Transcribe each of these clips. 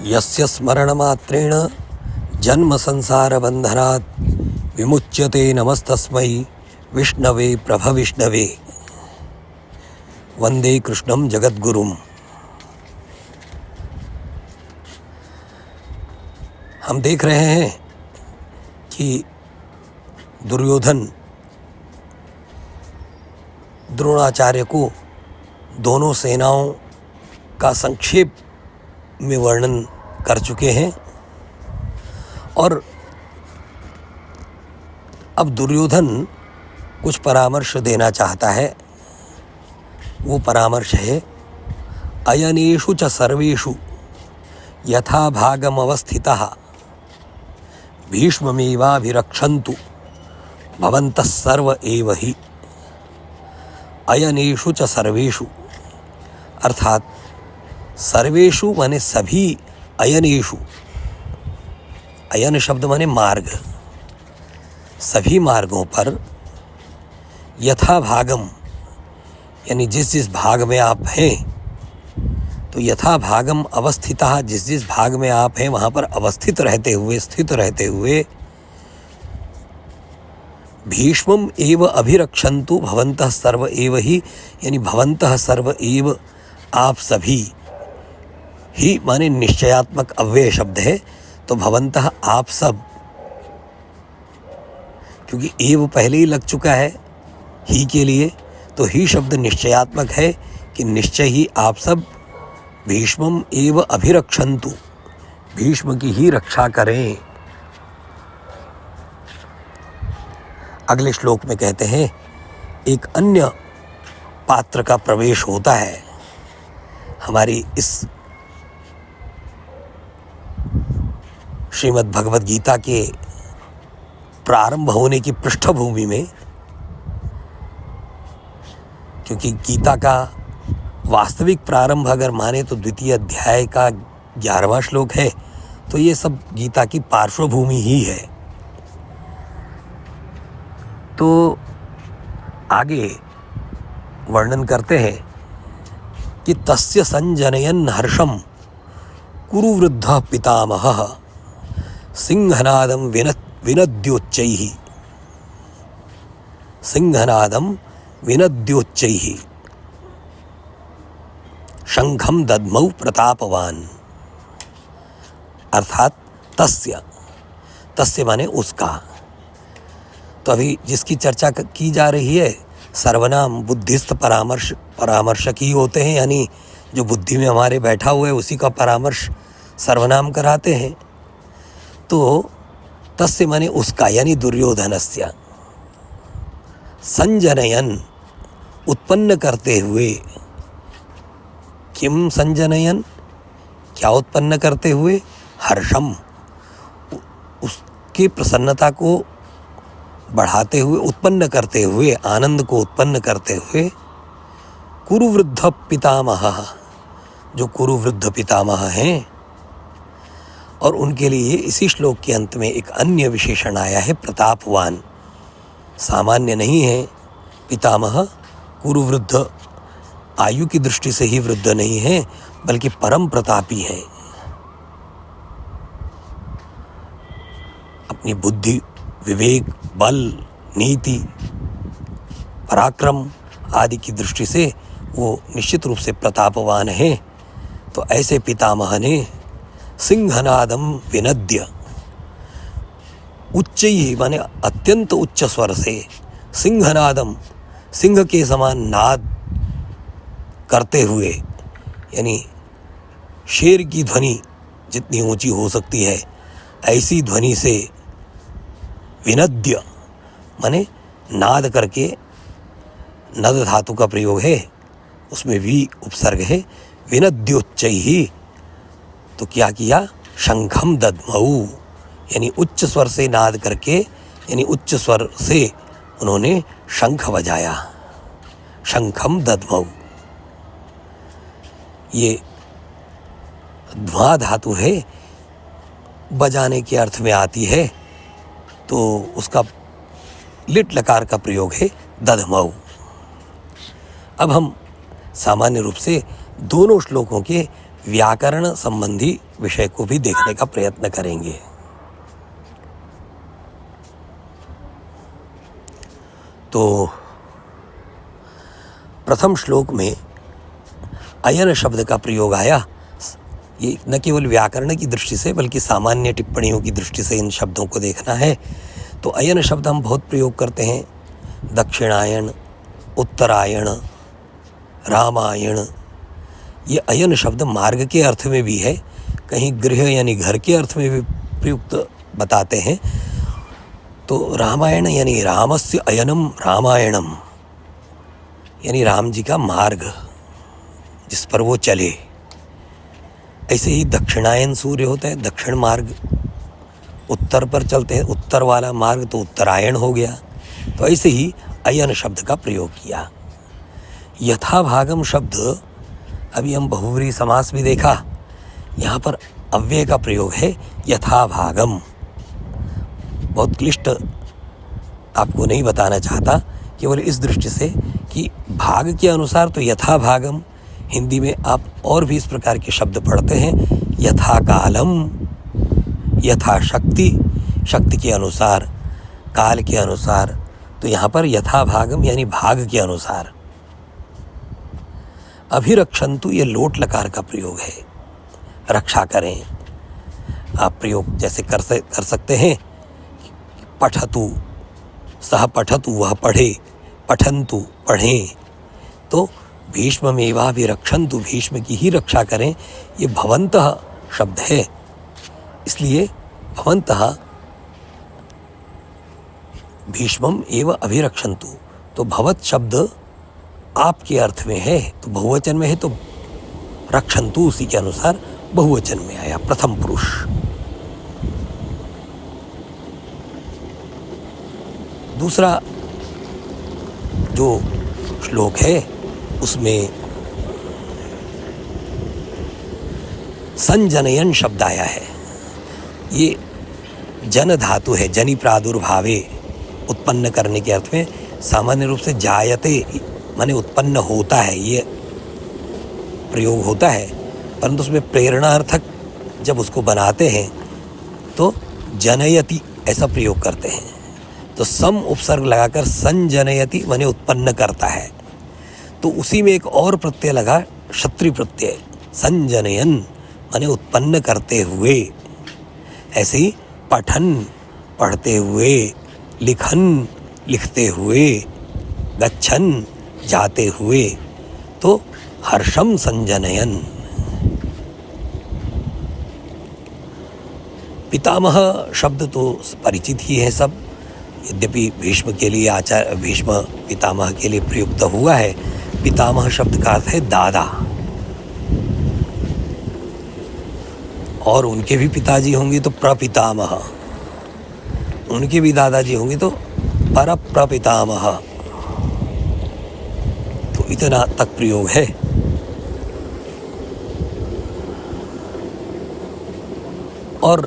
यस्य स्मरणमात्रेण जन्म संसार बंधनात् विमुच्यते नमस्तस्मै विष्णवे प्रभविष्णवे वंदे कृष्णं जगद्गुरुम्। हम देख रहे हैं कि दुर्योधन द्रोणाचार्य को दोनों सेनाओं का संक्षेप में वर्णन कर चुके हैं और अब दुर्योधन कुछ परामर्श देना चाहता है। वो परामर्श है अयनेषु च सर्वेषु यथा भागमवस्थितः भीष्ममेवाभिरक्षन्तु भवन्तः सर्व एव हि। अयनेषु च सर्वेषु अर्थात सर्वेषु माने सभी, अयनेषु, अयन शब्द माने मार्ग, सभी मार्गों पर यथा भागम यानी जिस जिस भाग में आप हैं, तो यथा भागम अवस्थितः जिस जिस भाग में आप हैं वहाँ पर अवस्थित रहते हुए, स्थित रहते हुए भीष्मम एव अभिरक्षन्तु भवन्तः सर्व एव हि, यानी भवन्तः सर्व एव आप सभी, ही माने निश्चयात्मक अव्यय शब्द है, तो भवन्तः आप सब, क्योंकि एव पहले ही लग चुका है ही के लिए, तो ही शब्द निश्चयात्मक है कि निश्चय ही आप सब भीष्मम एव अभिरक्षन्तु, भीष्म की ही रक्षा करें। अगले श्लोक में कहते हैं एक अन्य पात्र का प्रवेश होता है हमारी इस श्रीमद् भगवद गीता के प्रारंभ होने की पृष्ठभूमि में, क्योंकि गीता का वास्तविक प्रारंभ अगर माने तो द्वितीय अध्याय का 11वां श्लोक है, तो ये सब गीता की पार्श्वभूमि ही है। तो आगे वर्णन करते हैं कि तस्य संजनयन् हर्षम कुरुवृद्धः पितामहः सिंहनादं विनद्योच्चैः, सिंहनादं विनद्योच्चैः शंखम दद्मौ प्रतापवान। अर्थात तस्य, तस्य माने उसका। तो अभी जिसकी चर्चा की जा रही है सर्वनाम बुद्धिस्त परामर्शक ही होते हैं, यानी जो बुद्धि में हमारे बैठा हुआ है उसी का परामर्श सर्वनाम कराते हैं। तो तस्य माने उसका, यानी दुर्योधनस्य, संजनयन उत्पन्न करते हुए, किम संजनयन क्या उत्पन्न करते हुए, हर्षम उसकी प्रसन्नता को बढ़ाते हुए, उत्पन्न करते हुए, आनंद को उत्पन्न करते हुए, कुरुवृद्ध पितामह, जो कुरुवृद्ध पितामह हैं। और उनके लिए इसी श्लोक के अंत में एक अन्य विशेषण आया है प्रतापवान। सामान्य नहीं है पितामह, कुरुवृद्ध आयु की दृष्टि से ही वृद्ध नहीं है बल्कि परम प्रतापी हैं। अपनी बुद्धि, विवेक, बल, नीति, पराक्रम आदि की दृष्टि से वो निश्चित रूप से प्रतापवान हैं। तो ऐसे पितामह ने सिंहनादम विनद्य, उच्च ही माने अत्यंत उच्च स्वर से, सिंहनादम सिंह के समान नाद करते हुए, यानी शेर की ध्वनि जितनी ऊंची हो सकती है ऐसी ध्वनि से, विनद्य माने नाद करके, नद धातु का प्रयोग है, उसमें भी उपसर्ग है, विनद्योच्चैः, तो क्या किया, शंखम दद्मौ, यानी उच्च स्वर से नाद करके, यानी उच्च स्वर से उन्होंने शंख बजाया, शंखम दद्मौ। ये ध्वा धातु है, बजाने के अर्थ में आती है, तो उसका लिट लकार का प्रयोग है दधमऊ। अब हम सामान्य रूप से दोनों श्लोकों के व्याकरण संबंधी विषय को भी देखने का प्रयत्न करेंगे। तो प्रथम श्लोक में अयन शब्द का प्रयोग आया। ये न केवल व्याकरण की दृष्टि से बल्कि सामान्य टिप्पणियों की दृष्टि से इन शब्दों को देखना है। तो अयन शब्द हम बहुत प्रयोग करते हैं, दक्षिणायन, उत्तरायण, रामायण। ये अयन शब्द मार्ग के अर्थ में भी है, कहीं गृह यानी घर के अर्थ में भी प्रयुक्त बताते हैं। तो रामायण यानी रामस्य अयनम रामायणम, यानी राम जी का मार्ग जिस पर वो चले। ऐसे ही दक्षिणायन सूर्य होता है, दक्षिण मार्ग, उत्तर पर चलते हैं, उत्तर वाला मार्ग तो उत्तरायण हो गया। तो ऐसे ही अयन शब्द का प्रयोग किया। यथाभागम शब्द, अभी हम बहुव्रीहि समास भी देखा, यहाँ पर अव्यय का प्रयोग है यथाभागम। बहुत क्लिष्ट आपको नहीं बताना चाहता, केवल इस दृष्टि से कि भाग के अनुसार तो यथाभागम। हिंदी में आप और भी इस प्रकार के शब्द पढ़ते हैं, यथा कालम, यथा शक्ति, शक्ति के अनुसार, काल के अनुसार। तो यहाँ पर यथा भागम यानी भाग के अनुसार। अभिरक्षन्तु ये लोट लकार का प्रयोग है, रक्षा करें। आप प्रयोग जैसे कर सकते हैं, पठतु, सह पठतु वह पढ़े, पठन्तु पढ़ें। तो भीष्ममेवाभिरक्षन्तु, भीष्म की ही रक्षा करें। ये भवन्तः शब्द है, इसलिए भवन्तः भीष्मम एव अभिरक्षन्तु। तो भवत शब्द आपके अर्थ में है, तो बहुवचन में है, तो रक्षन्तु उसी के अनुसार बहुवचन में आया, प्रथम पुरुष। दूसरा जो श्लोक है उसमें संजनयन शब्द आया है। ये जन धातु है, जनि प्रादुर्भावे, उत्पन्न करने के अर्थ में। सामान्य रूप से जायते माने उत्पन्न होता है, ये प्रयोग होता है, परंतु उसमें प्रेरणार्थक जब उसको बनाते हैं तो जनयति ऐसा प्रयोग करते हैं। तो सम उपसर्ग लगाकर संजनयति माने उत्पन्न करता है। तो उसी में एक और प्रत्यय लगा, क्षत्रि प्रत्यय, संजनयन माने उत्पन्न करते हुए। ऐसे ही पठन पढ़ते हुए, लिखन लिखते हुए, गच्छन जाते हुए। तो हर्षम संजनयन। पितामह शब्द तो परिचित ही है सब, यद्यपि भीष्म के लिए भीष्म पितामह के लिए प्रयुक्त हुआ है। पितामह शब्द का अर्थ है दादा, और उनके भी पिताजी होंगे तो प्रपितामह, उनके भी दादाजी होंगे तो परप्रपितामह। तो इतना तक प्रयोग है। और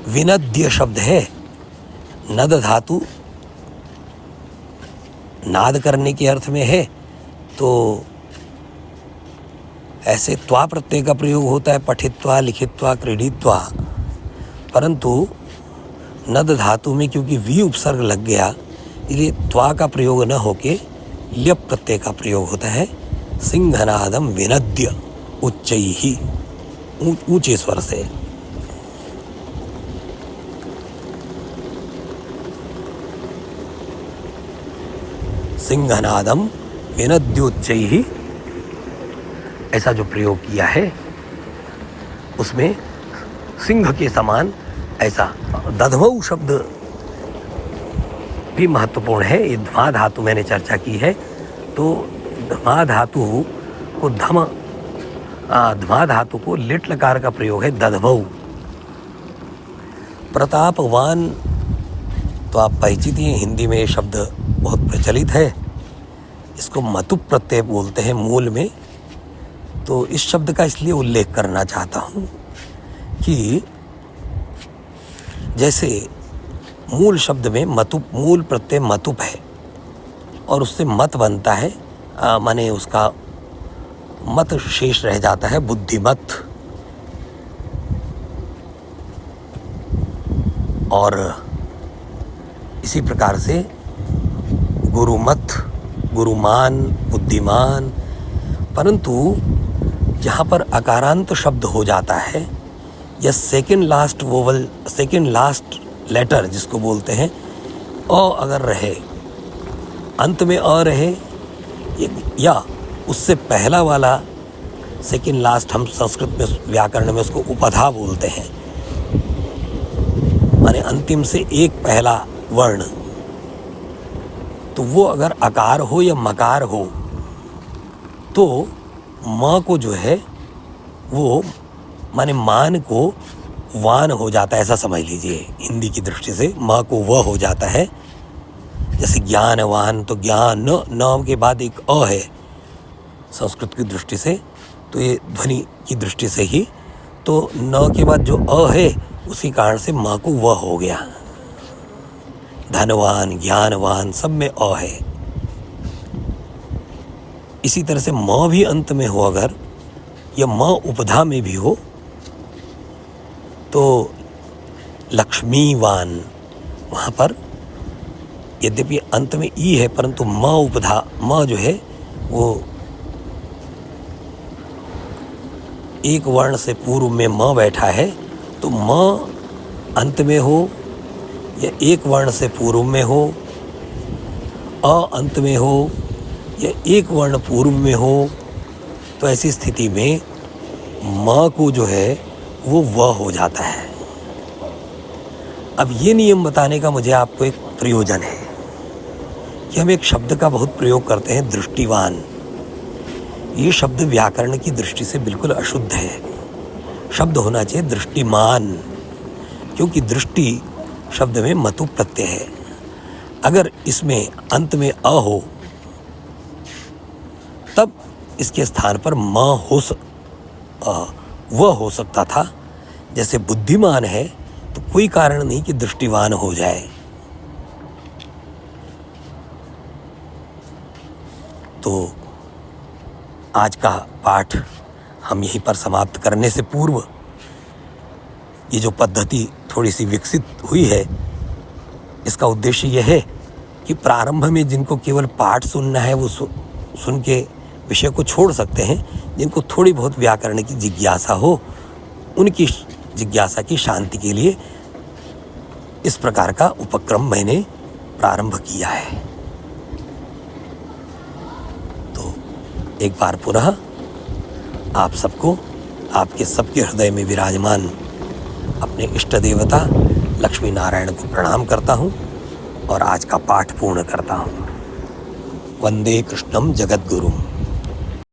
विनद्य शब्द है, नद धातु नाद करने के अर्थ में है। तो ऐसे त्वा प्रत्यय का प्रयोग होता है, पठित्वा, लिखित्वा, क्रीडित्वा। परंतु नद धातु में क्योंकि वी उपसर्ग लग गया, इसलिए त्वा का प्रयोग न होके ल्यप प्रत्यय का प्रयोग होता है। सिंहनादम विनद्य, उच्चैहि, ऊंचे स्वर से। सिंहनादम विनद्योच्चैहि, ऐसा जो प्रयोग किया है उसमें सिंह के समान ऐसा। दधमऊ शब्द भी महत्वपूर्ण है। ये ध्मा धातु मैंने चर्चा की है, तो ध्मा धातु को ध्मा धातु को लिट लकार का प्रयोग है दधमऊ। प्रतापवान तो आप परिचित ही, हिंदी में ये शब्द बहुत प्रचलित है। इसको मतुप प्रत्यय बोलते हैं मूल में। तो इस शब्द का इसलिए उल्लेख करना चाहता हूँ कि जैसे मूल शब्द में मतुप, मूल प्रत्यय मतुप है और उससे मत बनता है माने उसका मत शेष रह जाता है बुद्धिमत, और इसी प्रकार से गुरुमत, गुरुमान, बुद्धिमान। परंतु जहाँ पर अकारांत शब्द हो जाता है या second last vowel, second last letter जिसको बोलते हैं, अ अगर रहे, अंत में अ रहे, या उससे पहला वाला सेकंड लास्ट, हम संस्कृत में व्याकरण में उसको उपधा बोलते हैं, माने अंतिम से एक पहला वर्ण, तो वो अगर अकार हो या मकार हो तो म को जो है वो माने मान को वान हो जाता है, ऐसा समझ लीजिए। हिंदी की दृष्टि से म को वह हो जाता है। जैसे ज्ञानवान, तो ज्ञान न के बाद एक अ है संस्कृत की दृष्टि से, तो ये ध्वनि की दृष्टि से ही, तो न के बाद जो अ है उसी कारण से माँ को वह हो गया। धनवान, ज्ञानवान सब में अ है। इसी तरह से म भी अंत में हो अगर, या म उपधा में भी हो, तो लक्ष्मीवान, वहाँ पर यद्यपि अंत में ई है परंतु म उपधा, म जो है वो एक वर्ण से पूर्व में म बैठा है, तो म अंत में हो या एक वर्ण से पूर्व में हो, अ अंत में हो या एक वर्ण पूर्व में हो, तो ऐसी स्थिति में म को जो है वो व हो जाता है। अब ये नियम बताने का मुझे आपको एक प्रयोजन है कि हम एक शब्द का बहुत प्रयोग करते हैं, दृष्टिवान। ये शब्द व्याकरण की दृष्टि से बिल्कुल अशुद्ध है। शब्द होना चाहिए दृष्टिमान, क्योंकि दृष्टि शब्द में मतु प्रत्यय है। अगर इसमें अंत में अ हो तब इसके स्थान पर म हो वह हो सकता था। जैसे बुद्धिमान है तो कोई कारण नहीं कि दृष्टिवान हो जाए। तो आज का पाठ हम यहीं पर समाप्त करने से पूर्व, ये जो पद्धति थोड़ी सी विकसित हुई है, इसका उद्देश्य यह है कि प्रारंभ में जिनको केवल पाठ सुनना है वो सुन के विषय को छोड़ सकते हैं। जिनको थोड़ी बहुत व्याकरण की जिज्ञासा हो, उनकी जिज्ञासा की शांति के लिए इस प्रकार का उपक्रम मैंने प्रारंभ किया है। तो एक बार पुनः आप सबको, आपके सबके हृदय में विराजमान अपने इष्ट देवता लक्ष्मी नारायण को प्रणाम करता हूँ और आज का पाठ पूर्ण करता हूँ। वंदे कृष्णम जगद्गुरुम।